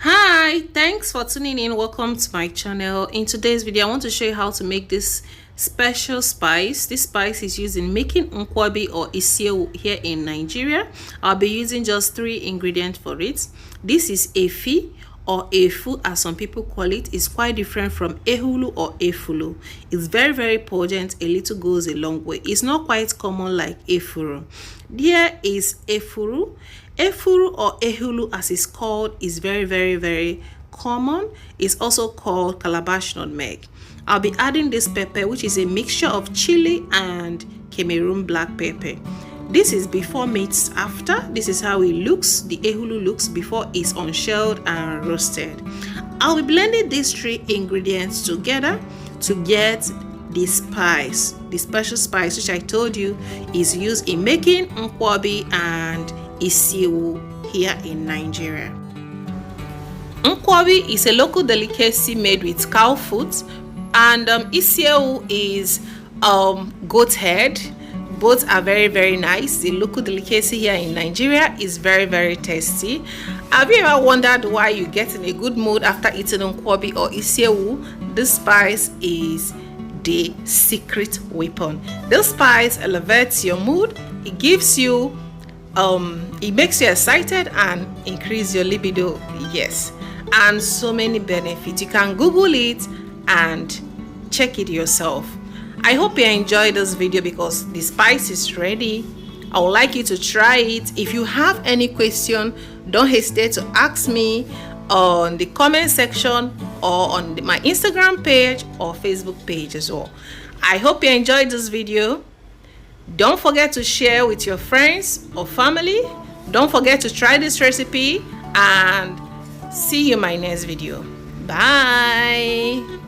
Hi, thanks for tuning in. Welcome to my channel. In today's video, I want to show you how to make this special spice. This spice is used in making Nkwobi or Isiewu here in Nigeria. I'll be using just 3 ingredients for it. This is efi or efu, as some people call it. It's quite different from ehuru or efuru. It's very potent. A little goes a long way. It's not quite common like efuru. There is efuru. Efuru or ehuru, as it's called, is very common. It's also called calabash nutmeg. I'll be adding this pepper, which is a mixture of chili and Cameroon black pepper. This is before meets after. This is how it looks. The ehuru looks before it's unshelled and roasted. I'll be blending these 3 ingredients together to get the spice, the special spice which I told you is used in making Nkwobi and Isiewu here in Nigeria. Nkwobi is a local delicacy made with cow foot, and Isiewu is goat head. Both are very nice. The local delicacy here in Nigeria is very tasty. Have you ever wondered why you get in a good mood after eating Nkwobi or Isiewu? This spice is the secret weapon. This spice elevates your mood. It gives you it makes you excited and increase your libido, yes, and so many benefits. You can Google it and check it yourself. I hope you enjoyed this video because the spice is ready. I would like you to try it. If you have any question, don't hesitate to ask me on the comment section or on my Instagram page or Facebook page as well. I hope you enjoyed this video. Don't forget to share with your friends or family. Don't forget to try this recipe, and see you in my next video. Bye.